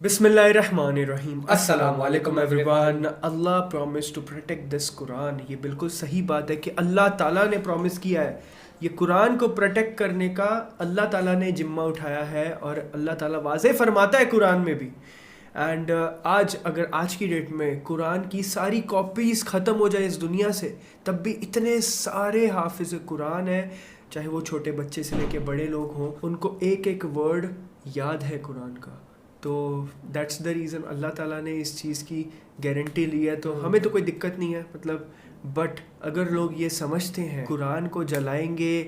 बिस्मिल्लाहिर्रहमानिर्रहीम। अस्सलाम वालेकुम एवरीवन। अल्लाह प्रॉमिस टू प्रोटेक्ट दिस कुरान। ये बिल्कुल सही बात है कि अल्लाह ताला ने प्रॉमिस किया है ये कुरान को प्रोटेक्ट करने का। अल्लाह ताला ने जिम्मा उठाया है और अल्लाह ताला वाज़े फरमाता है कुरान में भी। एंड आज की डेट में कुरान की सारी कॉपीज़ ख़त्म हो जाए इस दुनिया से, तब भी इतने सारे हाफिज़ कुरान हैं, चाहे वो छोटे बच्चे से लेके बड़े लोग हों, उनको एक एक वर्ड याद है कुरान का। तो दैट्स द रीज़न अल्लाह ताला ने इस चीज़ की गारंटी ली है। तो हमें तो कोई दिक्कत नहीं है, मतलब बट अगर लोग ये समझते हैं कुरान को जलाएंगे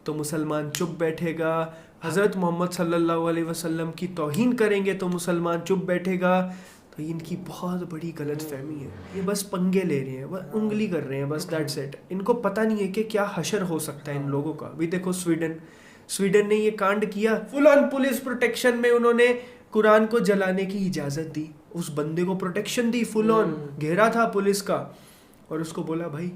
तो मुसलमान चुप बैठेगा, हज़रत मोहम्मद सल्लल्लाहु अलैहि वसल्लम की तौहीन करेंगे तो मुसलमान चुप बैठेगा, तो इनकी बहुत बड़ी गलत फहमी है। ये बस पंगे ले रहे हैं, बस उंगली कर रहे हैं, बस दैट्स इट। इनको पता नहीं है कि क्या हशर हो सकता है इन लोगों का। अभी देखो स्वीडन ने ये कांड किया, फुल ऑन पुलिस प्रोटेक्शन में उन्होंने कुरान को जलाने की इजाज़त दी, उस बंदे को प्रोटेक्शन दी, फुल ऑन घेरा था पुलिस का और उसको बोला भाई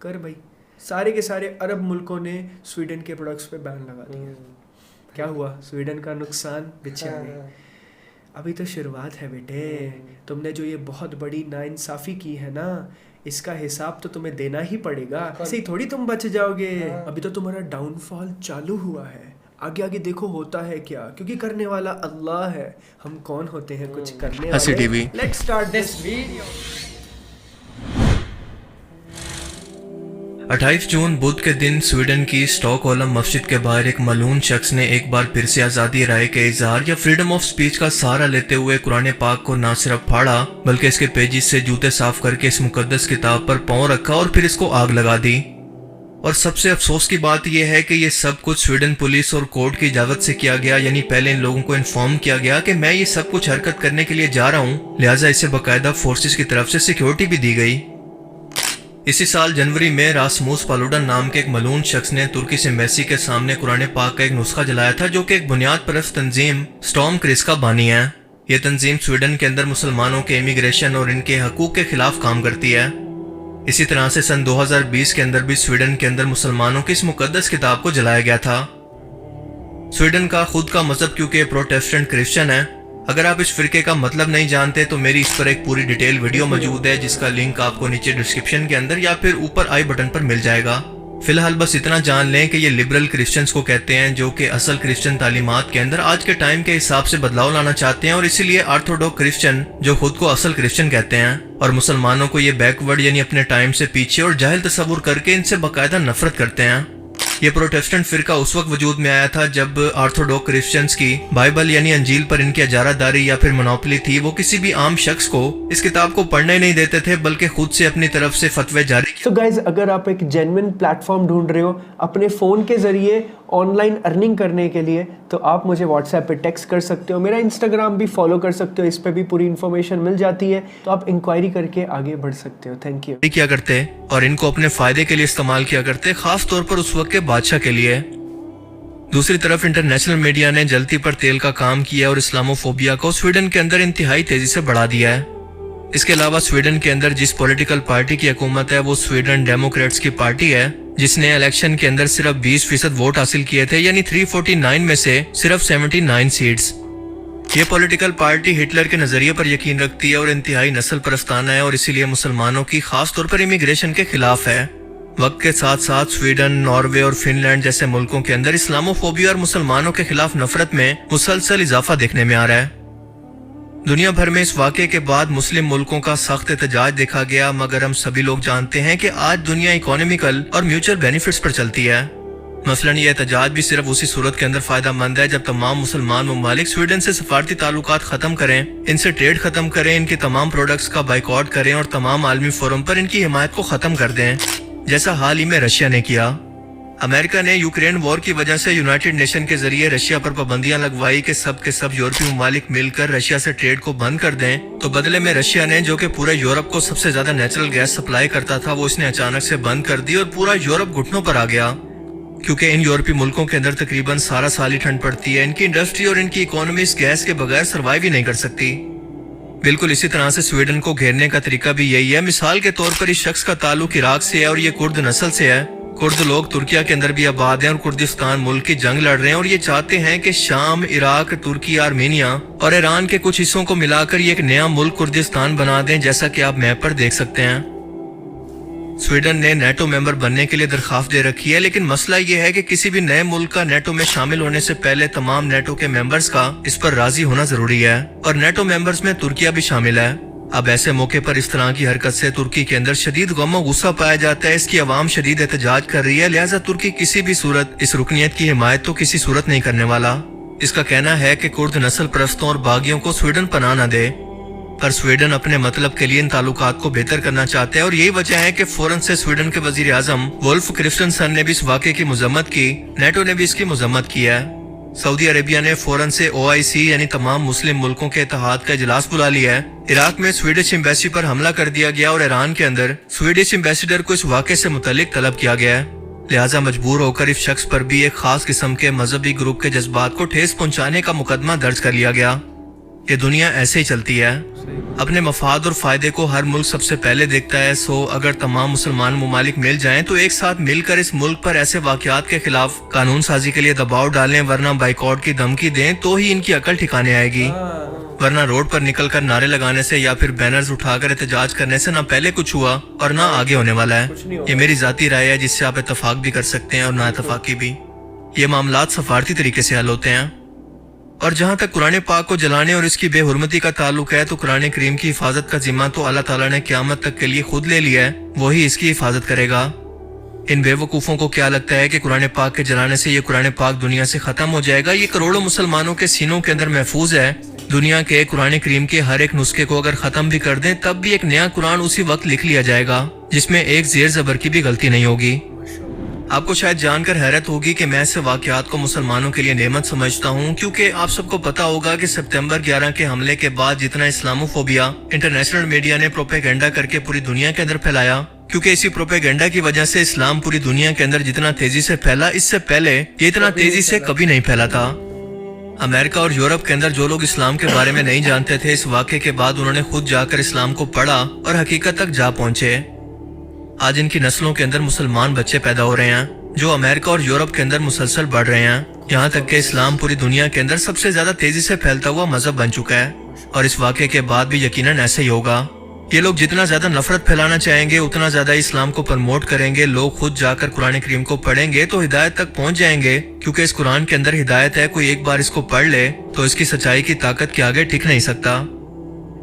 कर भाई। सारे के सारे अरब मुल्कों ने स्वीडन के प्रोडक्ट्स पे बैन लगा दिया। क्या हुआ? स्वीडन का नुकसान बेचारे। अभी तो शुरुआत है बेटे, तुमने जो ये बहुत बड़ी नाइंसाफ़ी की है ना, इसका हिसाब तो तुम्हें देना ही पड़ेगा। ऐसे ही थोड़ी तुम बच जाओगे। अभी तो तुम्हारा डाउनफॉल चालू हुआ है, आगे आगे देखो होता है क्या, क्योंकि करने वाला अल्लाह है। हम कौन होते हैं कुछ करने वाले। Let's start this video. 28 जून बुध के दिन स्वीडन की स्टॉकहोल्म मस्जिद के बाहर एक मलून शख्स ने एक बार फिर से आज़ादी राय के इजहार या फ्रीडम ऑफ स्पीच का सहारा लेते हुए कुरान पाक को न सिर्फ फाड़ा बल्कि इसके पेजिस से जूते साफ करके इस मुकद्दस किताब पर पांव रखा और फिर इसको आग लगा दी। और सबसे अफसोस की बात यह है कि ये सब कुछ स्वीडन पुलिस और कोर्ट की इजाजत से किया गया, यानी पहले इन लोगों को इन्फॉर्म किया गया कि मैं ये सब कुछ हरकत करने के लिए जा रहा हूँ, लिहाजा इसे बाकायदा फोर्सेस की तरफ से सिक्योरिटी भी दी गई। इसी साल जनवरी में रासमुस पालुडन नाम के एक मलून शख्स ने तुर्की एम्बेसी के सामने कुरान पाक का एक नुस्खा जलाया था, जो कि एक बुनियाद परस्त तंजीम स्टॉर्म क्रिस का बानी है। यह तंजीम स्वीडन के अंदर मुसलमानों के इमिग्रेशन और इनके हकूक के खिलाफ काम करती है। इसी तरह से सन 2020 के अंदर भी स्वीडन के अंदर मुसलमानों की इस मुकद्दस किताब को जलाया गया था। स्वीडन का खुद का मजहब क्योंकि प्रोटेस्टेंट क्रिश्चियन है। अगर आप इस फिरके का मतलब नहीं जानते तो मेरी इस पर एक पूरी डिटेल वीडियो मौजूद है, जिसका लिंक आपको नीचे डिस्क्रिप्शन के अंदर या फिर ऊपर आई बटन पर मिल जाएगा। फिलहाल बस इतना जान लें कि ये लिबरल क्रिश्चियंस को कहते हैं, जो कि असल क्रिश्चियन तालीमात के अंदर आज के टाइम के हिसाब से बदलाव लाना चाहते हैं, और इसीलिए ऑर्थोडॉक्स क्रिश्चियन जो खुद को असल क्रिश्चियन कहते हैं, और मुसलमानों को ये बैकवर्ड यानी अपने टाइम से पीछे और जाहिल तस्वुर करके इनसे बाकायदा नफरत करते हैं। ये प्रोटेस्टेंट फिरका उस वक्त वजूद में आया था जब ऑर्थोडॉक्स क्रिश्चियंस की बाइबल यानी अंजील पर इनकी इजारादारी या फिर मोनोपोली थी। वो किसी भी आम शख्स को इस किताब को पढ़ने नहीं देते थे, बल्कि खुद से अपनी तरफ से फतवे जारी। तो गाइज, अगर आप एक जेन्युइन प्लेटफॉर्म ढूंढ रहे हो अपने फ़ोन के ज़रिए ऑनलाइन अर्निंग करने के लिए, तो आप मुझे व्हाट्सएप पे टेक्स्ट कर सकते हो, मेरा इंस्टाग्राम भी फॉलो कर सकते हो, इस पे भी पूरी इन्फॉर्मेशन मिल जाती है, तो आप इंक्वायरी करके आगे बढ़ सकते हो। Thank you. क्या करते और इनको अपने फायदे के लिए इस्तेमाल किया करते, खास तौर पर उस वक्त के बादशाह के लिए। दूसरी तरफ इंटरनेशनल मीडिया ने जलती पर तेल का काम किया और इस्लामोफोबिया को स्वीडन के अंदर इंतहाई तेजी से बढ़ा दिया है। इसके अलावा स्वीडन के अंदर जिस पॉलिटिकल पार्टी की हुकूमत है वो स्वीडन डेमोक्रेट्स की पार्टी है, जिसने इलेक्शन के अंदर सिर्फ 20% वोट हासिल किए थे, यानी 349 में से सिर्फ 79 सीट्स। ये पॉलिटिकल पार्टी हिटलर के नजरिए पर यकीन रखती है और इंतहाई नस्ल परस्ताना है, और इसीलिए मुसलमानों की खास तौर पर इमिग्रेशन के खिलाफ है। वक्त के साथ साथ स्वीडन, नॉर्वे और फिनलैंड जैसे मुल्कों के अंदर इस्लामोफोबिया और मुसलमानों के खिलाफ नफरत में मुसलसल इजाफा देखने में आ रहा है। दुनिया भर में इस वाक़े के बाद मुस्लिम मुल्कों का सख्त एहतजाज देखा गया, मगर हम सभी लोग जानते हैं कि आज दुनिया इकोनॉमिकल और म्यूचुअल बेनिफिट्स पर चलती है। मसलन ये एहतजाज भी सिर्फ उसी सूरत के अंदर फायदा मंद है जब तमाम मुसलमान ममालिक स्वीडन से सफारती ताल्लुकात खत्म करें, इनसे ट्रेड खत्म करें, इनके तमाम प्रोडक्ट्स का बाइकआउट करें और तमाम आलमी फोरम पर इनकी हिमायत को खत्म कर दें, जैसा हाल ही में रशिया ने किया। अमेरिका ने यूक्रेन वॉर की वजह से यूनाइटेड नेशन के जरिए रशिया पर पाबंदियां लगवाई कि सब के सब यूरोपीय ममालिक मिलकर रशिया से ट्रेड को बंद कर दें, तो बदले में रशिया ने, जो कि पूरे यूरोप को सबसे ज्यादा नेचुरल गैस सप्लाई करता था, वो इसने अचानक से बंद कर दी और पूरा यूरोप घुटनों पर आ गया। क्योंकि इन यूरोपीय मुल्कों के अंदर तकरीबन सारा साल ही ठंड पड़ती है, इनकी इंडस्ट्री और इनकी इकोनॉमी इस गैस के बगैर सर्वाइव ही नहीं कर सकती। बिल्कुल इसी तरह से स्वीडन को घेरने का तरीका भी यही है। मिसाल के तौर पर इस शख्स का ताल्लुक इराक से है और ये कुर्द नस्ल से है। कुर्द लोग तुर्किया के अंदर भी आबाद हैं और कुर्दिस्तान मुल्क की जंग लड़ रहे हैं और ये चाहते हैं कि शाम, इराक, तुर्की, आर्मेनिया और ईरान के कुछ हिस्सों को मिलाकर ये एक नया मुल्क कुर्दिस्तान बना दें, जैसा कि आप मैप पर देख सकते हैं। स्वीडन ने नेटो मेंबर बनने के लिए दरखास्त दे रखी है, लेकिन मसला ये है कि किसी भी नए मुल्क का नेटो में शामिल होने से पहले तमाम नेटो के मेंबर्स का इस पर राजी होना जरूरी है और नेटो मेंबर्स में तुर्किया भी शामिल है। अब ऐसे मौके पर इस तरह की हरकत से तुर्की के अंदर शदीद गम और गुस्सा पाया जाता है। इसकी आवाम शदीद एहतजाज कर रही है, लिहाजा तुर्की किसी भी सूरत इस रुकनियत की हिमायत तो किसी सूरत नहीं करने वाला। इसका कहना है कि कुर्द नस्ल परस्तों और बागियों को स्वीडन पनाह न दे, पर स्वीडन अपने मतलब के लिए इन ताल्लुकात को बेहतर करना चाहते हैं और यही वजह है कि फौरन से स्वीडन के वजीर आजम वुल्फ क्रिस्टनसन ने भी इस वाक़े की मजम्मत की, नेटो ने भी इसकी मजम्मत की है। सऊदी अरेबिया ने फौरन से OIC यानी तमाम मुस्लिम मुल्कों के इत्तेहाद का इजलास बुला लिया है। इराक में स्वीडिश एम्बेसी पर हमला कर दिया गया और ईरान के अंदर स्वीडिश एम्बेसडर को इस वाक़े से मुतल्लिक तलब किया गया है। लिहाजा मजबूर होकर इस शख्स पर भी एक खास किस्म के मजहबी ग्रुप के जज्बात को ठेस पहुंचाने का मुकदमा दर्ज कर लिया गया। ये दुनिया ऐसे ही चलती है, अपने मफाद और फायदे को हर मुल्क सबसे पहले देखता है। सो अगर तमाम मुसलमान ममालिक मिल जाएं तो एक साथ मिलकर इस मुल्क पर ऐसे वाकयात के खिलाफ कानून साजी के लिए दबाव डालें, वरना बाइकआउट की धमकी दें तो ही इनकी अकल ठिकाने आएगी। वरना रोड पर निकलकर नारे लगाने से या फिर बैनर्स उठाकर एहतजाज करने से ना पहले कुछ हुआ और ना आगे होने वाला है। ये मेरी जाती राय है जिससे आप इत्तफाक भी कर सकते हैं और ना इत्तफाकी भी। ये मामलात सफारती तरीके से हल होते हैं। और जहाँ तक कुरान पाक को जलाने और इसकी बेहुरमती का ताल्लुक है तो कुरान करीम की हिफाजत का जिम्मा तो अल्लाह ताला ने क़यामत तक के लिए खुद ले लिया है, वही इसकी हिफाजत करेगा। इन बेवकूफ़ों को क्या लगता है कि कुरान पाक के जलाने से ये कुरान पाक दुनिया से ख़त्म हो जाएगा? ये करोड़ों मुसलमानों के सीनों के अंदर महफूज है। दुनिया के कुरान करीम के हर एक नुस्खे को अगर ख़त्म भी कर दें तब भी एक नया कुरान उसी वक्त लिख लिया जाएगा जिसमें एक ज़ेर ज़बर की भी गलती नहीं होगी। आपको शायद जानकर हैरत होगी कि मैं ऐसे वाकयात को मुसलमानों के लिए नेमत समझता हूँ, क्योंकि आप सबको पता होगा कि सितंबर 11 के हमले के बाद जितना इस्लामोफोबिया इंटरनेशनल मीडिया ने प्रोपेगेंडा करके पूरी दुनिया के अंदर फैलाया, क्योंकि इसी प्रोपेगेंडा की वजह से इस्लाम पूरी दुनिया के अंदर जितना तेजी से फैला, इससे पहले ये इतना तेजी से कभी नहीं फैला था। अमेरिका और यूरोप के अंदर जो लोग इस्लाम के बारे में नहीं जानते थे, इस वाक़े के बाद उन्होंने खुद जाकर इस्लाम को पढ़ा और हकीकत तक जा पहुंचे। आज इनकी नस्लों के अंदर मुसलमान बच्चे पैदा हो रहे हैं जो अमेरिका और यूरोप के अंदर मुसलसल बढ़ रहे हैं। यहाँ तक कि इस्लाम पूरी दुनिया के अंदर सबसे ज्यादा तेजी से फैलता हुआ मजहब बन चुका है और इस वाक़े के बाद भी यकीनन ऐसे ही होगा। ये लोग जितना ज्यादा नफरत फैलाना चाहेंगे उतना ज्यादा इस्लाम को प्रमोट करेंगे। लोग खुद जाकर कुरान करीम को पढ़ेंगे तो हिदायत तक पहुंच जाएंगे, क्योंकि इस कुरान के अंदर हिदायत है। कोई एक बार इसको पढ़ ले तो इसकी सच्चाई की ताकत के आगे टिक नहीं सकता।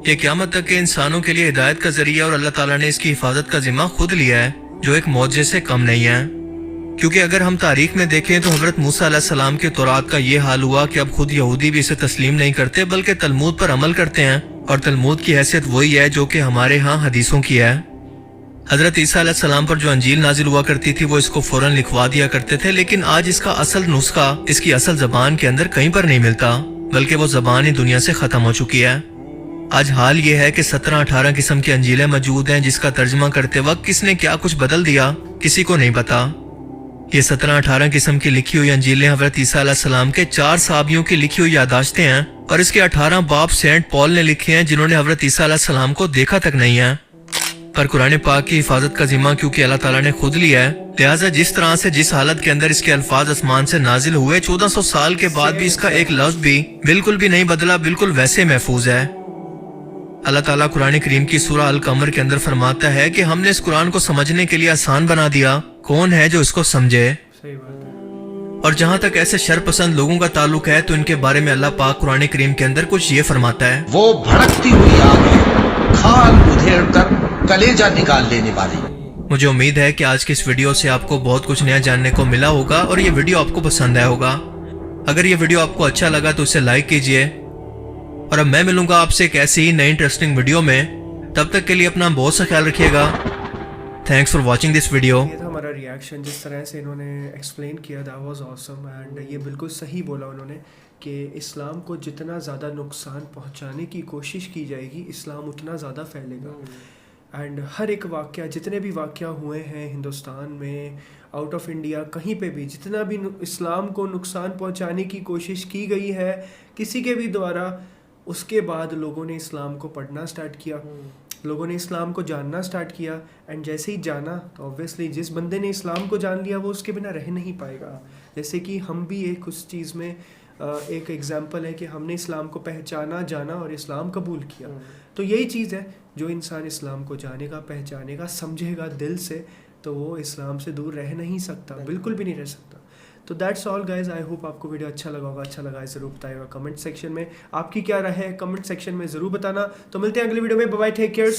ये क़यामत तक के इंसानों के लिए हिदायत का जरिया और अल्लाह ताला ने इसकी हिफाजत का जिम्मा खुद लिया है, जो एक मौजे से कम नहीं है। क्योंकि अगर हम तारीख में देखें तो हजरत मूसा अलैहिस्सलाम के तौरात का ये हाल हुआ कि अब खुद यहूदी भी इसे तस्लीम नहीं करते बल्कि तलमूद पर अमल करते हैं, और तलमूद की हैसियत वही है जो कि हमारे यहाँ हदीसों की है। हजरत ईसा अलैहिस्सलाम पर जो अंजील नाजिल हुआ करती थी वो इसको फौरन लिखवा दिया करते थे, लेकिन आज इसका असल नुस्खा इसकी असल जबान के अंदर कहीं पर नहीं मिलता, बल्कि वो जबान ही दुनिया से खत्म हो चुकी है। आज हाल ये है कि 17-18 किस्म की अंजीलें मौजूद हैं, जिसका तर्जमा करते वक्त किसने क्या कुछ बदल दिया किसी को नहीं पता। ये 17-18 किस्म की लिखी हुई अंजीलें हजरत ईसा अलैहिस्सलाम के 4 साहबियों की लिखी हुई यादाश्तें हैं, और इसके 18 बाब सेंट पॉल ने लिखे हैं जिन्होंने हजरत ईसा अलैहिस्सलाम को देखा तक नहीं है। पर कुरान पाक की हिफाजत का जिम्मा क्योंकि अल्लाह ताला ने खुद लिया है, लिहाजा जिस तरह से जिस हालत के अंदर इसके अल्फाज आसमान से नाजिल हुए 1400 साल के बाद भी इसका एक लफ्ज भी बिल्कुल भी नहीं बदला, बिल्कुल वैसे महफूज है। अल्लाह ताला कुरान करीम की सूरह अल कमर के अंदर फरमाता है कि हमने इस कुरान को समझने के लिए आसान बना दिया, कौन है जो इसको समझे। सही बात है। और जहाँ तक ऐसे शरपसंद लोगों का ताल्लुक है तो इनके बारे में अल्लाह पाक कुरान करीम के अंदर कुछ ये फरमाता है, वो भड़कती हुई आग है, खाल उधेड़ कर कलेजा निकाल लेने वाली। मुझे उम्मीद है कि आज की इस वीडियो से आपको बहुत कुछ नया जानने को मिला होगा और ये वीडियो आपको पसंद आया होगा। अगर ये वीडियो आपको अच्छा लगा तो इसे लाइक कीजिए, और अब मैं मिलूंगा आपसे एक ऐसी ही नई इंटरेस्टिंग वीडियो में। तब तक के लिए अपना बहुत सा ख्याल रखिएगा। Thanks for watching this video. ये था हमारा रिएक्शन, जिस तरह से इन्होंने एक्सप्लेन किया दैट वाज ऑसम, एंड ये बिल्कुल सही बोला उन्होंने कि इस्लाम को जितना ज़्यादा नुकसान पहुंचाने की कोशिश की जाएगी इस्लाम उतना ज़्यादा फैलेगा। एंड हर एक वाक़या, जितने भी वाक़या हुए हैं हिंदुस्तान में, आउट ऑफ इंडिया, कहीं पे भी जितना भी इस्लाम को नुकसान पहुंचाने की कोशिश की गई है किसी के भी द्वारा, उसके बाद लोगों ने इस्लाम को पढ़ना स्टार्ट किया لوگوں نے اسلام کو جاننا سٹارٹ کیا، اینڈ جیسے ہی جانا تو اوبویسلی جس بندے نے اسلام کو جان لیا وہ اس کے بنا رہ نہیں پائے گا. جیسے کہ ہم بھی ایک اس چیز میں ایک ایگزامپل ہے کہ ہم نے اسلام کو پہچانا، جانا اور اسلام قبول کیا. تو یہی چیز ہے، جو انسان اسلام کو جانے گا، پہچانے گا، سمجھے گا دل سے، تو وہ اسلام سے دور رہ نہیں سکتا، بالکل بھی نہیں رہ سکتا. تو that's all guys. I hope آپ کو ویڈیو اچھا لگا ہوگا. اچھا لگا ہے ضرور بتائیے گا کمنٹ سیکشن میں. آپ کی کیا رائے ہے کمنٹ سیکشن میں ضرور بتانا. تو ملتے ہیں اگلی ویڈیو میں. Bye bye, take care.